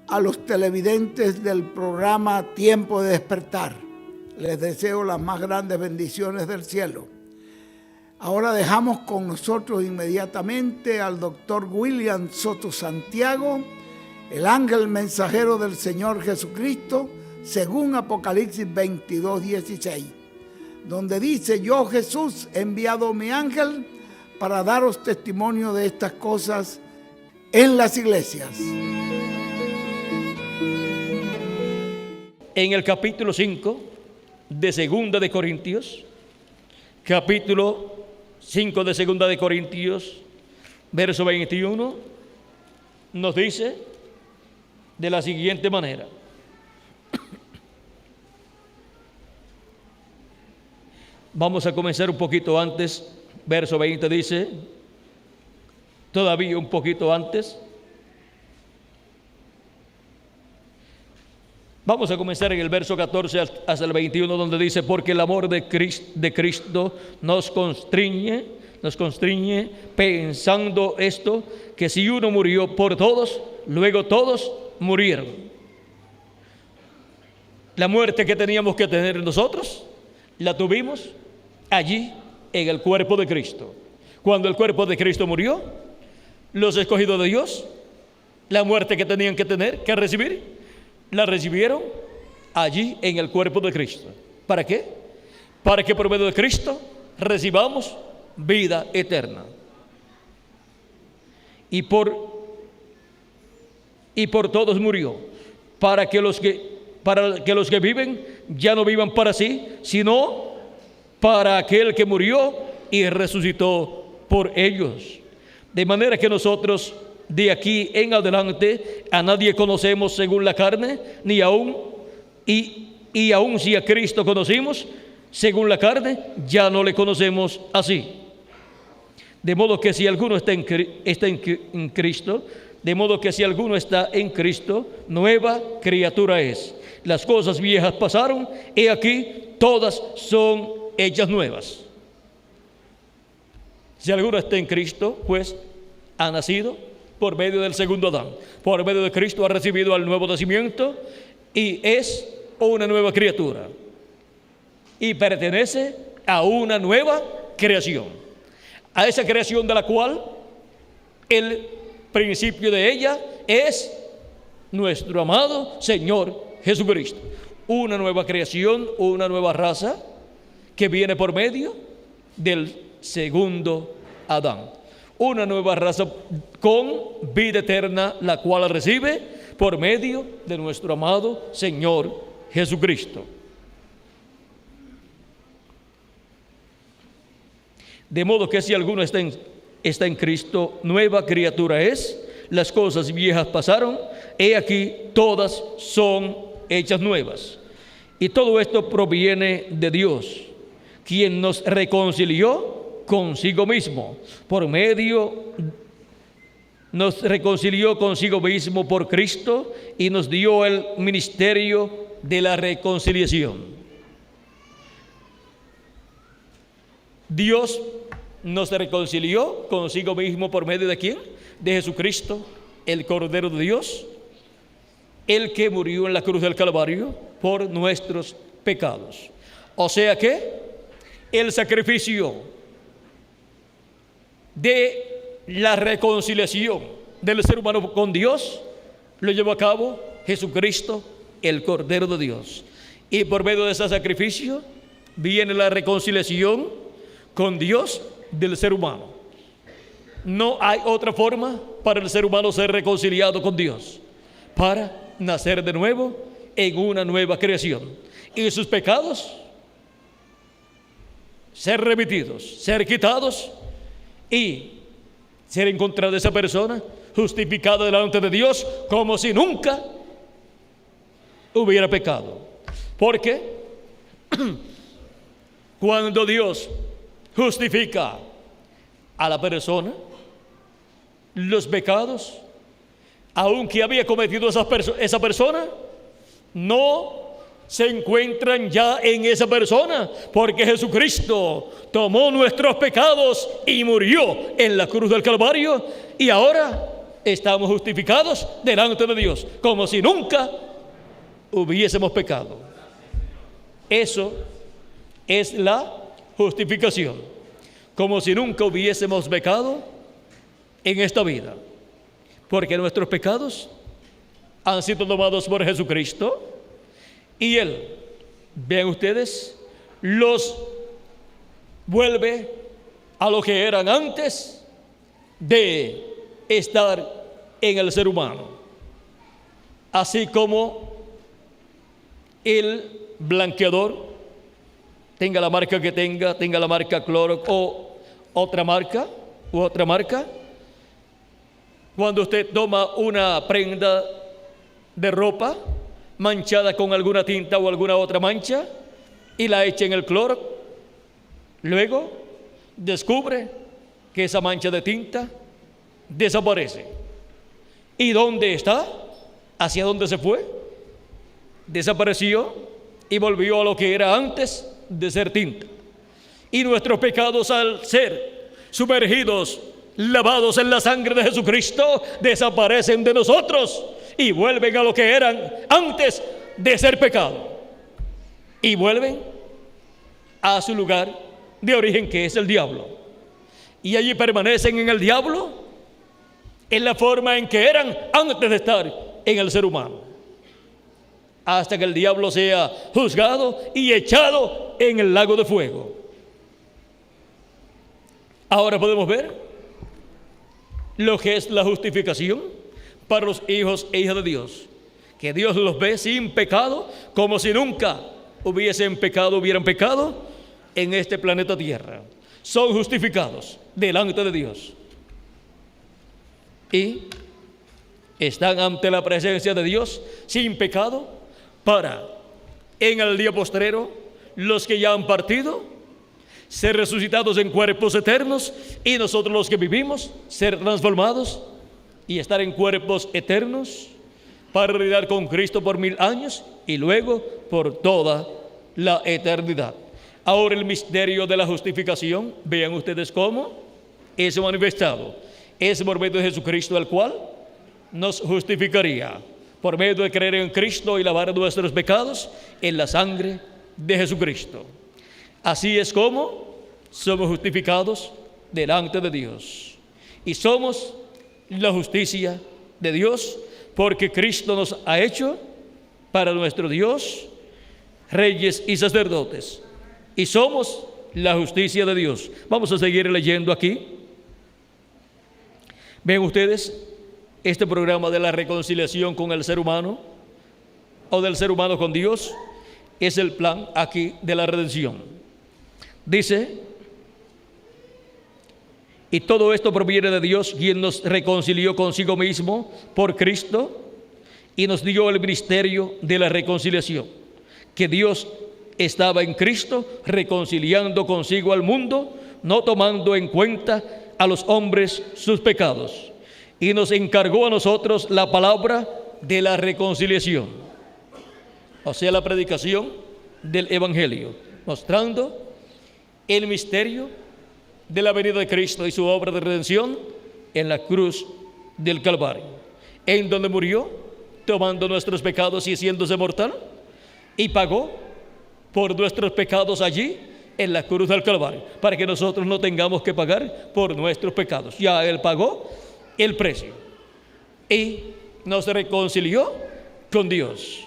A los televidentes del programa Tiempo de Despertar, les deseo las más grandes bendiciones del cielo. Ahora dejamos con nosotros inmediatamente al doctor William Soto Santiago, el ángel mensajero del Señor Jesucristo, según Apocalipsis 22:16, donde dice: yo, Jesús, he enviado mi ángel para daros testimonio de estas cosas en las iglesias. En el capítulo 5 de Segunda de Corintios, capítulo 5 de Segunda de Corintios, verso 21, nos dice de la siguiente manera: vamos a comenzar un poquito antes. Verso 20 dice, todavía un poquito antes. Vamos a comenzar en el verso 14 hasta el 21, donde dice: porque el amor de Cristo nos constriñe, pensando esto, que si uno murió por todos, luego todos murieron. La muerte que teníamos que tener nosotros, la tuvimos allí en el cuerpo de Cristo. Cuando el cuerpo de Cristo murió, los escogidos de Dios, la muerte que tenían que tener, que recibir, la recibieron allí en el cuerpo de Cristo. ¿Para qué? Para que por medio de Cristo recibamos vida eterna. Y por todos murió, para que los que viven ya no vivan para sí, sino para aquel que murió y resucitó por ellos. De manera que nosotros de aquí en adelante a nadie conocemos según la carne, ni aún, y aún si a Cristo conocimos según la carne, ya no le conocemos así. De modo que si alguno está en Cristo, de modo que si alguno está en Cristo, nueva criatura es. Las cosas viejas pasaron, he aquí, todas son hechas nuevas. Si alguno está en Cristo, pues ha nacido por medio del segundo Adán. Por medio de Cristo ha recibido el nuevo nacimiento y es una nueva criatura. Y pertenece a una nueva creación. A esa creación de la cual el principio de ella es nuestro amado Señor Jesucristo. Una nueva creación, una nueva raza que viene por medio del segundo Adán. Una nueva raza con vida eterna, la cual recibe por medio de nuestro amado Señor Jesucristo. De modo que si alguno está en Cristo, nueva criatura es. Las cosas viejas pasaron, he aquí todas son hechas nuevas. Y todo esto proviene de Dios, quien nos reconcilió consigo mismo nos reconcilió consigo mismo por Cristo y nos dio el ministerio de la reconciliación. Dios nos reconcilió consigo mismo por medio de ¿quién? De Jesucristo, el Cordero de Dios, el que murió en la cruz del Calvario por nuestros pecados. O sea que el sacrificio de la reconciliación del ser humano con Dios lo llevó a cabo Jesucristo, el Cordero de Dios. Y por medio de ese sacrificio viene la reconciliación con Dios del ser humano. No hay otra forma para el ser humano ser reconciliado con Dios, para nacer de nuevo en una nueva creación y sus pecados ser remitidos, ser quitados y ser encontrada esa persona justificada delante de Dios como si nunca hubiera pecado. Porque cuando Dios justifica a la persona, los pecados, aunque había cometido esa persona, no se encuentran ya en esa persona, porque Jesucristo tomó nuestros pecados y murió en la cruz del Calvario, y ahora estamos justificados delante de Dios, como si nunca hubiésemos pecado. Eso es la justificación, como si nunca hubiésemos pecado en esta vida, porque nuestros pecados han sido tomados por Jesucristo, y Él, vean ustedes, los vuelve a lo que eran antes de estar en el ser humano. Así como el blanqueador, tenga la marca que tenga la marca Clorox o otra marca, cuando usted toma una prenda de ropa manchada con alguna tinta o alguna otra mancha y la echa en el Clorox, luego descubre que esa mancha de tinta desaparece. ¿Y dónde está? ¿Hacia dónde se fue? Desapareció y volvió a lo que era antes de ser tinta. Y nuestros pecados, al ser sumergidos, lavados en la sangre de Jesucristo, desaparecen de nosotros y vuelven a lo que eran antes de ser pecado, y vuelven a su lugar de origen, que es el diablo, y allí permanecen en el diablo en la forma en que eran antes de estar en el ser humano, hasta que el diablo sea juzgado y echado en el lago de fuego. Ahora podemos ver lo que es la justificación para los hijos e hijas de Dios, que Dios los ve sin pecado, como si nunca hubieran pecado en este planeta Tierra. Son justificados delante de Dios y están ante la presencia de Dios sin pecado, para en el día postrero los que ya han partido ser resucitados en cuerpos eternos, y nosotros los que vivimos ser transformados y estar en cuerpos eternos para reinar con Cristo por 1000 años y luego por toda la eternidad. Ahora el misterio de la justificación, vean ustedes cómo es manifestado. Es por medio de Jesucristo, el cual nos justificaría, por medio de creer en Cristo y lavar nuestros pecados en la sangre de Jesucristo. Así es como somos justificados delante de Dios, y somos la justicia de Dios, porque Cristo nos ha hecho para nuestro Dios reyes y sacerdotes, y somos la justicia de Dios. Vamos a seguir leyendo aquí. Ven ustedes este programa de la reconciliación con el ser humano, o del ser humano con Dios, es el plan aquí de la redención. Dice: y todo esto proviene de Dios, quien nos reconcilió consigo mismo por Cristo y nos dio el ministerio de la reconciliación, que Dios estaba en Cristo reconciliando consigo al mundo, no tomando en cuenta a los hombres sus pecados, y nos encargó a nosotros la palabra de la reconciliación, o sea, la predicación del Evangelio, mostrando el misterio de la venida de Cristo y su obra de redención en la cruz del Calvario, en donde murió tomando nuestros pecados y haciéndose mortal, y pagó por nuestros pecados allí en la cruz del Calvario, para que nosotros no tengamos que pagar por nuestros pecados. Ya Él pagó el precio y nos reconcilió con Dios.